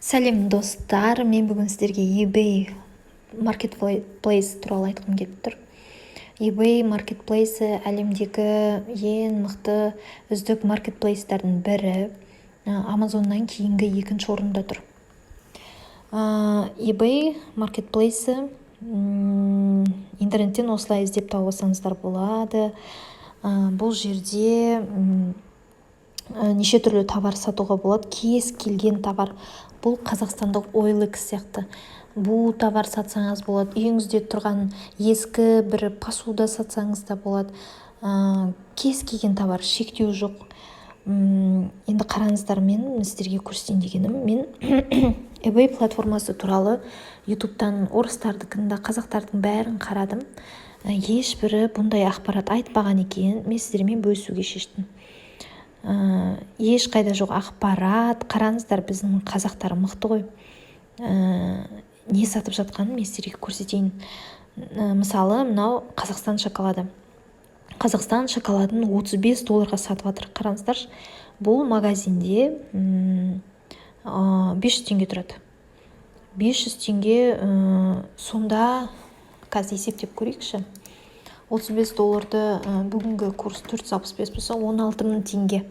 Сәлем достар, мен бүгін сіздерге eBay Marketplace туралы айтқым келіп тұр. eBay Marketplace әлемдегі ең мықты үздік маркетплейстардың бірі, Amazonнан кейінгі екінші орында тұр. eBay Marketplace интернеттен осылай іздеп тауып болады. Бұл жерде неше түрлі товар сатуға болады. Кез келген товар. Бұл қазақстандық OLX сияқты. Бұл товар сатсаңыз болады. Үйіңізде тұрған ескі бір посуда сатсаңыз да болады. Кез келген товар, шектеу жоқ. Енді қараңыздар, мен сіздерге көрсетейін дегенім. Мен eBay платформасы туралы YouTube'тан орыстардыкін да, қазақтардың бәрін қарадым. Ешбірі бұндай ақпарат айтпаған екен. Мен сіздермен бөлісуге шештім. Ешқайда жоқ ақпарат. Қараңыздар, біздің қазақтар мықты ғой. Не сатып жатқанын мен сіздерге көрсетейін. Мысалы, мынау Қазақстан шоколады. Қазақстан шоколадын $35 сатып жатыр. Қараңыздар, бұл магазинде 500 теңге тұрады. 500 теңге, сонда қазір есептеп көрейікші. $35 бүгінгі курс 465 болса, 16.000 теңге.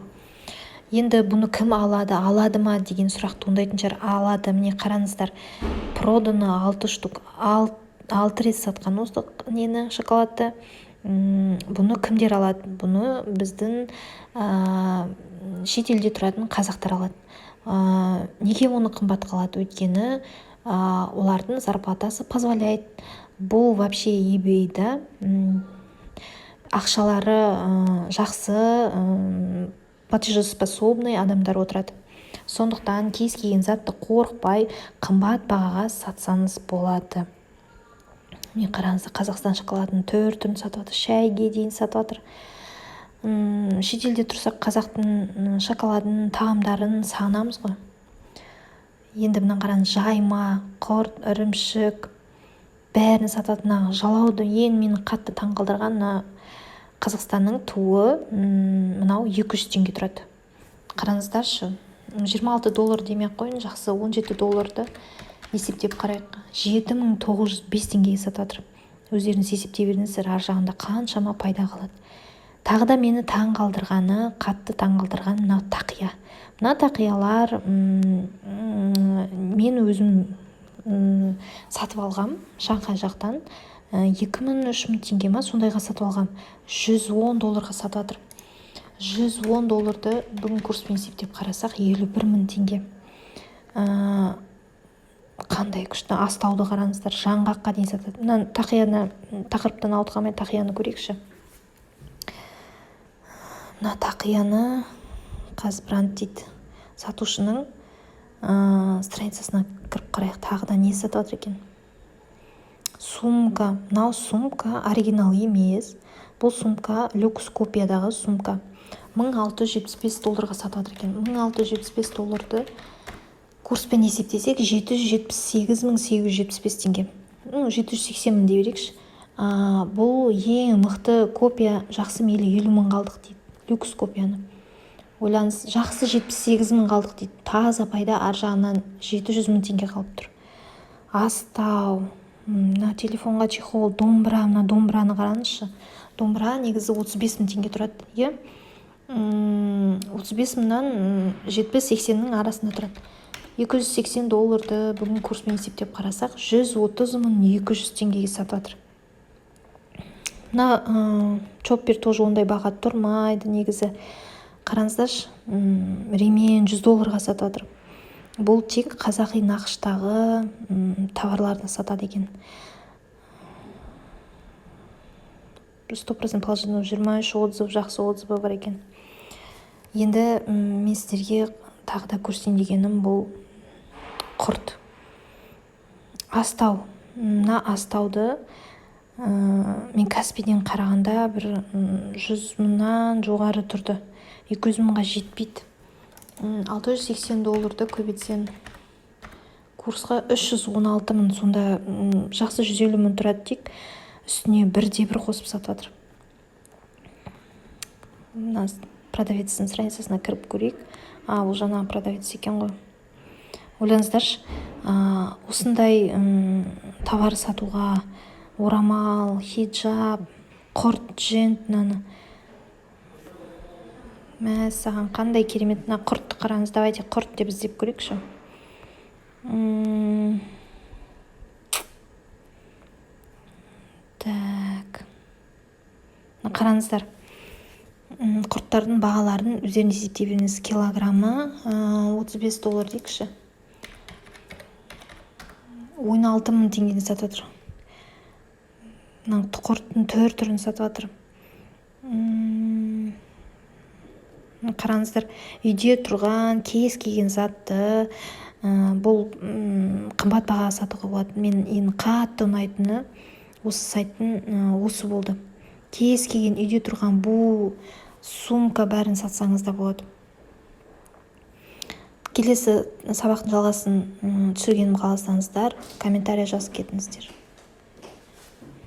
Енді бұны кім алады? Алады ма деген сұрақ туындайтын шығар. Алады. Міне қараңыздар. Проданы 6 штук. 6 рет сатқан осы нені, шоколадты. Бұны кімдер алады? Бұны біздің шетелде тұратын қазақтар алады. Неге оны қымбат қалады? Өйткені олардың зарплатасы позволяет. Бұл вообще eBay-да ақшалары жақсы, платежеспособный адамдар отырады. Сондықтан кез келген затты қорықпай, қымбат бағаға сатсаңыз болады. Мен қараңыздар, Қазақстан шоколадының түрін сатып жатыр, шәйге дейін сатып жатыр. Шетелде тұрсақ, қазақтың шоколадының тағамдарын сағынамыз ғой. Енді мына қараңыз, жайма, құрт, ірімшік бәрін сататын. Жалауды ең мені қатты таңғалдырған Қазақстанның туы, мынау 200 теңге тұрады. Қараңыздаршы, $26 демей қойын, жақсы $17 есептеп қарайық. 7.905 теңгеге сатып жатыр. Өздеріңіз есептей беріңіздер, ар жағында қаншама пайда қалады. Тағы да мені қатты таңғалдырған мынау тақия. Мына тақиялар мен өзім сатып алғам Шанхай жақтан. 2000-3000 теңге ма, сондайға сатып алғам. $110 сатып жатыр. $110 бүгін курспен есептеп қарасақ 51.000 теңге. Қандай күшті. Астауды қараңыздар, жаңғаққа дейін сатады. Мына тақияны, тақырыптан ауытқамай тақияны көрейікші. Мына тақияны Қазбранд дейді. Сатушының страницасына кіріп қарайық. Тағы да не сатып жатыр екен? Сумка. Мынау сумка оригинал емес. Бұл сумка люкс копиядағы сумка. $1675 сатып жатыр екен. $1675 курспен есептесек 778.875 теңге. 780 дей берейікші. Бұл ең мықты копия, жақсы мейлі 50.000 қалдық дейді. Люкс копияны. Ойлаңыз, жақсы 78.000 қалдық дейді. Таза пайда, ар жағынан 700.000 теңге қалып тұр. Астау. Мына телефонға чехол, домбыра, мына домбыраны қараңызшы. Домбыра негізі 35.000 теңге тұрады. 35.000-нан 70-80-нің арасында тұрады. $280 бүгін курспен есептеп қарасақ, 130.200 теңгеге сатып жатыр. Мына чоппер тоже ондай баға тұрмайды негізі. Қараңыздаршы, ремень $100 сатып жатыр. Бұл тек қазақи нақыштағы товарларды сатады екен. 100% положительный, 23 отзыв, жақсы отзывы бар екен. Енді мен сіздерге тағы да көрсетейін дегенім бұл құрт. Астау. Мына астауды мен Каспийден қарағанда бір 100.000-нан жоғары тұрды. 200.000-ға жетпейді. $680 көбейтсем курсқа 316.000, сонда жақсы 150.000 тұрады тек. Үстіне бірде-бір қосып сатып жатыр. Мына продавецтің страницасына кіріп көрейік. Бұл жаңағы продавец екен ғой. ойлаңыздаршы, осындай товар сатуға орамал, хиджаб, құрт, жент, мынаны саған қандай керемет. Мына құртты қараңыз, давайте құрт деп іздеп көрейікші. Так, қараңыздар, құрттардың бағаларын өздеріңіз есептей беріңіз. Килограммы $35 дейікші, 16.000 теңгеден сатып жатыр. Құрттың 4 түрін сатып жатыр. Қараңыздар, үйде тұрған кез келген затты бұл қымбат бағаға сатуға болады. Мен ең қатты ұнайтыны осы сайттың осы болды. Кез келген үйде тұрған бұл сумка бәрін сатсаңыз да болады. Келесі сабақтың жалғасын түсіргенім қаласаңыздар, комментария жазып кетіңіздер.